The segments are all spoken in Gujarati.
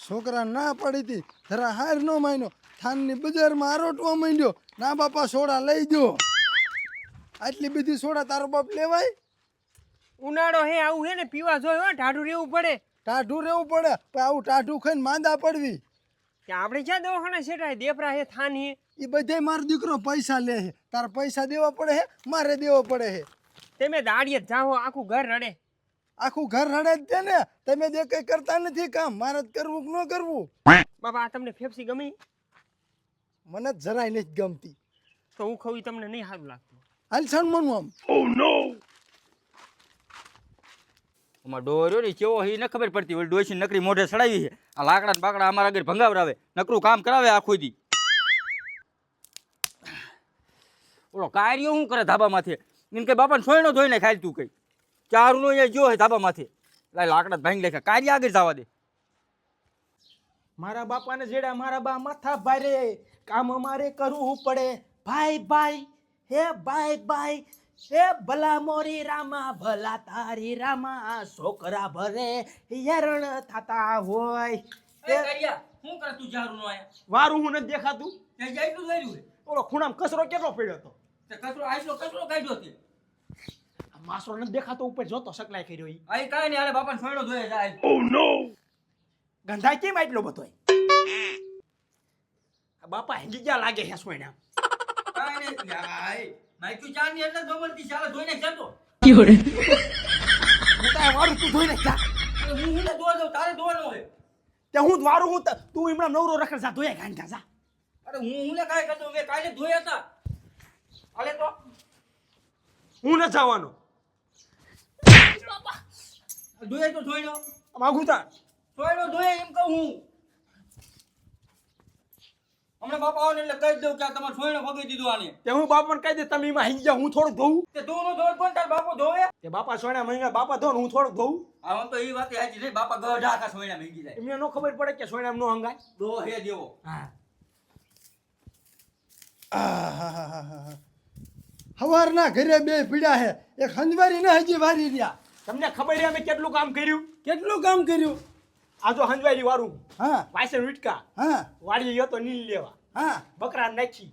છોકરા ના પડી હતી જરા હાર નો માન્યો થાનની બજારમાં આરોટવા માંડ્યો ના બાપા સોડા લઈ દો આટલી બધી સોડા તારો બાપ લેવાય ઉનાળો હે આવું હે ને પીવા જોઈ હો ટાઢું રહેવું પડે ટાઢું રહેવું પડે પણ આવું ટાઢું ખાઈને માંદા પડવી કે આપણે ક્યાં દવાખાના સેટાય દેપરા હે થાન હે એ બધે મારો દીકરો પૈસા લે છે તારે પૈસા દેવા પડે હે મારે દેવો પડે હે તમે દાડીએ જાઓ આખું ઘર રડે આખું ઘર રડે જ છે ને તમે જે કઈ કરતા નથી કામ મારે જ કરવું કે ન કરવું બાપા આ તમને ફેફસી ગમી મને જ જરાય નથી ગમતી તો હું ખવી તમને નહીં સારું લાગતું હાલ છણ મનું આમ અમાર ડોર્યો ને કેવો હી ન ખબર પડતી ઓલી ડોસી નકરી મોઢે સડાવી છે આ લાકડા ને બાકડા અમારા આગળ ભંગાવરાવે નકરું કામ કરાવે આખો દી ઓલો કાર્યો શું કરે ધાબા માથે એમ કે બાપાને સોયનો ધોઈને ખાઈ તું કઈ ચારું નો અહીંયા જો હે ધાબા માથે લાકડા ભાંગી લેખા કાર્ય આગળ જવા દે મારા બાપાને જેડા મારા બા માથા ભારે કામ અમારે કરવું પડે ભાઈ ભાઈ હે ભાઈ ભાઈ હે ભલા મોરી રામા ભલા તારી રામા છોકરા ભરે હેરણ થતા હોય શું કરે તું ચારું નો આયા વારું હું નથી દેખાતું તે જાઈતું જોયું ઓલો ખૂણામાં કચરો કેટલો પડ્યો હતો તે કચરો કાઢ્યો તે માસરો નથી દેખાતો ઉપર જોતો સકલાઈ કર્યો ઈ આઈ કાઈ ને આલે બાપાને સોયનો ધોયે જાય ગંધાઈ કેમ આટલો બધો બાપા હેંગી ગયા લાગે હે સોયના કાઈ નહીં આય માઈક્યુ ચાર ની એટલે દોમરતી ચાલે ધોઈને જતો હું તાય વારું તું ધોઈને જા હું ને ધોવા દઉં તારે ધોવાનો હોય તે હું વારું હું તું એમના નવરો રખડ જા ધોયા ગાંઠા જા અરે હું ને કાઈ કરતો મે કાલે ધોયા હતા આલે તો હું ન જવાનો ધોયા તો ધોઈનો માગું તા સોયનો ધોયે એમ કહું હું હમણાં બાપા આવે એટલે કહી દઉં કે આ તમારે સોયનો ભગી દીધું આને તે હું બાપાને કહી દે તમે એમાં હિંગ જા હું થોડુંક ધોઉં તે ધોનો ધોય કોણ તાર બાપો ધોવે તે બાપા સોયના મહિના બાપા ધો ને હું થોડુંક ધોઉં આમ તો એ વાત સાચી નહીં બાપા ગઢા આખા સોયના ભેગી જાય એમને નો ખબર પડે કે સોયના નો હંગાય દો હે દેવો હા હવારના ઘરે બે પીડા હે એક હંજવારી ને હજી વારી રહ્યા તમને ખબર છે અમે કેટલું કામ કર્યું કેટલું કામ કર્યું આ જો હંજવારી વાળું હા વાયસર વીટકા હા વાડી ગયો તો નીલ લેવા હા બકરા નાખી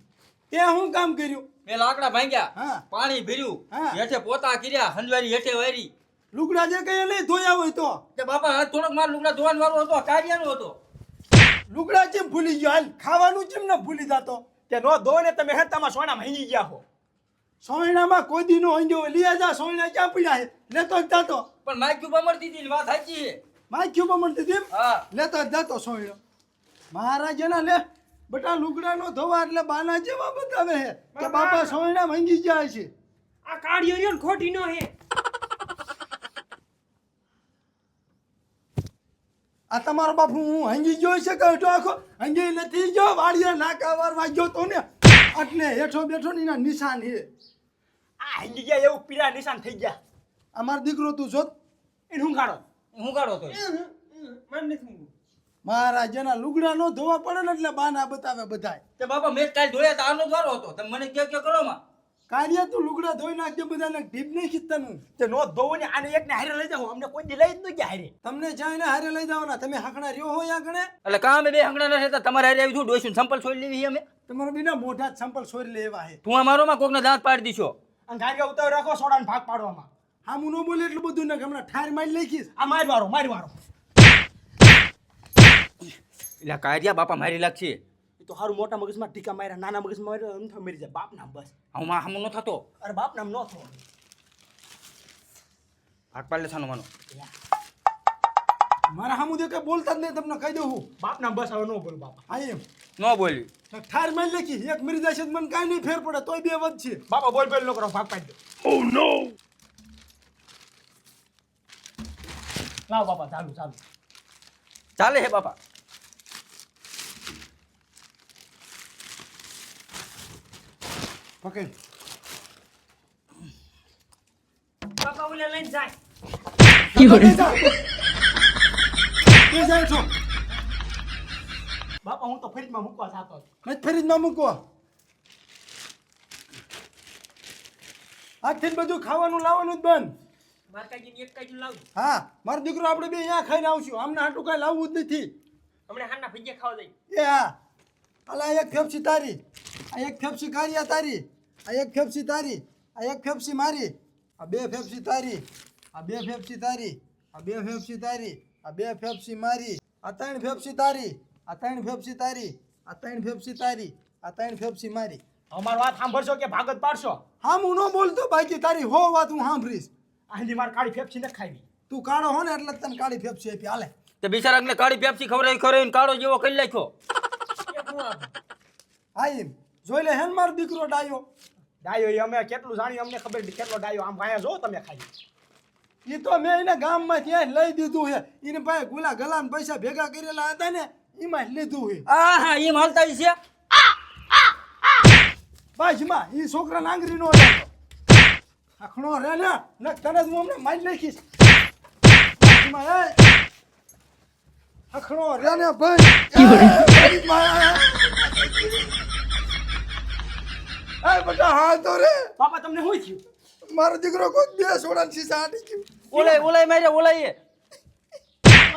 તે શું કામ કર્યું મેં લાકડા ભાંગ્યા હા પાણી ભર્યું હા. હેઠે પોતા કર્યા હંજવારી હેઠે વારી લુગડા જે કઈ લઈ ધોયા હોય તો તે બાપા હાથ થોડોક માર લુગડા ધોવાનું વાળો હતો કાર્યાનો હતો લુગડા ચેમ ભૂલી ગયો હાલ ખાવાનું ચેમ ન ભૂલી જાતો કે નો ધો ને તમે હેતામાં સોયના ભાંગી ગયા હો સોયણામાં કોઈ દી નો હંજો લીયા જા સોયણા ક્યાં પીડા હે લેતો જ જાતો પણ માઈક્યુ બમરતી હતી ને વાત સાચી છે માખ્યું બમણતી તેમ હા લેતો જ જાતો સોયણો મહારાજના લે બટા લુગડા નો ધોવા એટલે બાના જેવા બતાવે હે કે બાપા સોયણા ભાંગી જાય છે આ કાઢ્યો રહ્યો ને ખોટી નો હે આ તમારો બાપુ હું હંગી ગયો છે કે તો આખો હંગી નથી ગયો વાડીએ નાકા વારવા ગયો તો ને એટલે હેઠો બેઠો ની ના નિશાન હે આ હિંગી ગયા એવું પીડા નિશાન થઈ ગયા અમાર દીકરો તું જોત એને હું ગાડો હું કાઢો તો મને નથી મહારાજના લુગડા નો ધોવા પડે ને એટલે બાના બતાવે બધાય તે બાપા મેં કાલ ધોયા તા આનો દ્વારો હતો તમે મને કયો કરો માં કાર્ય તું લુગડા ધોઈ નાખજે બધાને ઢીપ નહીં ખીચતાનું તે નો ધોવો ને આને એકને હારે લઈ જાઓ અમને કોઈ દી લઈ જ ન ગયા હારે તમને જાયને હારે લઈ જવાના તમે હાકણા રહ્યો હોય આગળ એટલે કામે બે હંગડા ન રહેતા તમારે હારે આવી છું ડોશું સંપલ છોડી લેવી અમે તમારા બીના મોઢા જ સંપલ છોરી લેવા હે તું અમારો માં કોકના દાંત પાડી દીશો અને ગાડીઓ ઉતાર રાખો સોડાને ભાગ પાડવામાં હા હું ન બોલે એટલું બધું ને હમણાં ઠાર મારી લખીશ આ મારવારો એટલે કાઢ્યા બાપા મારી લાગશે એ તો હારું મોટા મગજમાં ટીકા માર્યા નાના મગજમાં માર્યા એમ મરી જાય બાપ નામ બસ હું માં હમ ન થતો અરે બાપ નામ નો થો ભાગ પાડલે છાનો માનો મારા હામું દે કઈ બોલતા જ નહીં તમને કહી દઉં હું બાપ નામ બસ હવે નો બોલ બાપા હા એમ ન બોલી ઠાર મારી લખી એક મરી જશે તો મને કાંઈ નહીં ફેર પડે તોય બે વધ છે બાપા બોલ બોલ નો કરો ભાગ પાડી દો લાવ બાપા ચાલુ ચાલે હે બાપા પકડ બાપા ઓલે લઈને જાય તે જાય છો બાપા હું તો ફરીમાં મૂકવા જાતો હતો. મત ફરીદમાં મૂકો આજથી બધું ખાવાનું લાવવાનું જ બંધ મારકાજીને એક કાજી લાવું હા મારો દીકરો આપણે બે અહીંયા ખાઈને આવશું આમને હાટું કાંઈ લાવવું જ નથી હમણાં હારના ભજીયા ખાવા જઈ. એ હા અલા એક ફેફસી તારી, આ એક ફેફસી કારિયા તારી, આ એક ફેફસી તારી, આ એક ફેફસી મારી, આ બે ફેફસી તારી, આ બે ફેફસી તારી, આ બે ફેફસી તારી, આ બે ફેફસી મારી, આ ત્રણ ફેફસી તારી, આ ત્રણ ફેફસી તારી, આ ત્રણ ફેફસી તારી, આ ત્રણ ફેફસી મારી. અમાર વાત સાંભળશો કે ભાગત પાડશો? હા હું ન બોલતો બાકી તારી હો વાત હું સાંભળીશ. આની માર કાળી ફેફસી ન ખાવી. તું કાળો હો ને એટલે જ તને કાળી ફેફસી આપી હાલે. તે બિચારાને કાળી પેપ્સી ખવડાવીને કાળો જેવો કરી નાખ્યો. હા એમ જોઈ લે હેન મારો દીકરો ડાયો. ડાયો એ અમે કેટલું જાણી અમને ખબર નથી કેટલો ડાયો. આમ અહીંયા જો તમે ખાલી એ તો મેં એને ગામમાં ત્યાં લઈ દીધું છે. એને પાસે ગુલા ગલાન પૈસા ભેગા કરેલા હતા ને એમાં જ લીધું છે. હા એમ હાલતા છે. બાજમાં એ છોકરા નાંગરી નો લેતો આખણો રે ને તને જ હું હમણાં મારી નાખીશ. બાજમાં એ આખણો રે ને ભાઈ એ બેટા હા તો રે બાપા તમને શું થયું? મારો દીકરો કોઈ બે સોડા શીશા આટી ગયું. ઓલાય મારે ઓલાય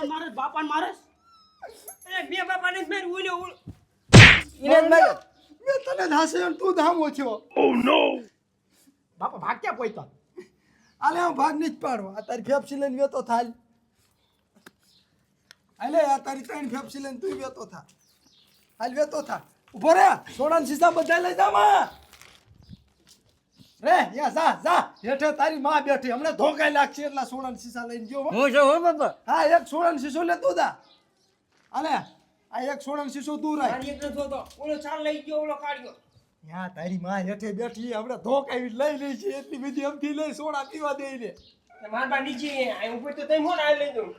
મારે બાપાને મારે અરે બે બાપાને જ મારી ઉલ્યો એને જ મારે. મેં તને ધાસે તું ધામો થયો. બાપા ભાગ ક્યાં પોઈતો? આલે હું ભાગ નહીં જ પાડવા. આ તારી ફેફસી લઈને વેતો થાલ. આલે આ તારી ત્રણ ફેફસી લઈને તું વેતો થા. હાલ વેતો થા. ઉભો રે સોડા શીશા બધા લઈ જા માં. રે યા જા હેઠે તારી માં બેઠી હમણે ધોકાઈ લાગશે એટલા સોડા શીશા લઈને ગયો હો. હું છું હો બાપા. હા એક સોડા શીશો લે તું દા. આલે આ એક સોડા શીશો તું રાખ. મારી એક નથી હોતો. ઓલો ચાલ લઈ ગયો ઓલો કાઢ્યો. યા તારી માં હેઠે બેઠી હમણે ધોકાઈ લઈ લે છે એટલી બધી અમથી લઈ સોડા પીવા દે ને. મારા બા નીચે આ ઉપર તો તઈ મોન આ લઈ દઉં.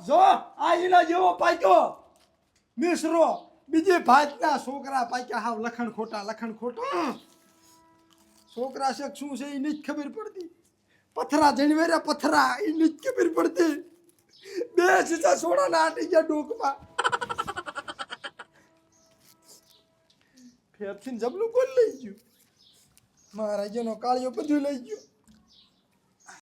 જો આ એના જેવો પાક્યો મિશ્રો બીજી ભાતના છોકરા પાક્યા હાવ લખણ ખોટા છોકરા છે શું છે એની જ ખબર પડતી. પથરા જણવેરા પથરા એની જ ખબર પડતી. બે સીસા સોડા ના આટી ગયા ડોકમાં. ફેફસીને જબલું કોણ લઈ ગયું? મહારાજાનો કાળિયો બધું લઈ ગયો.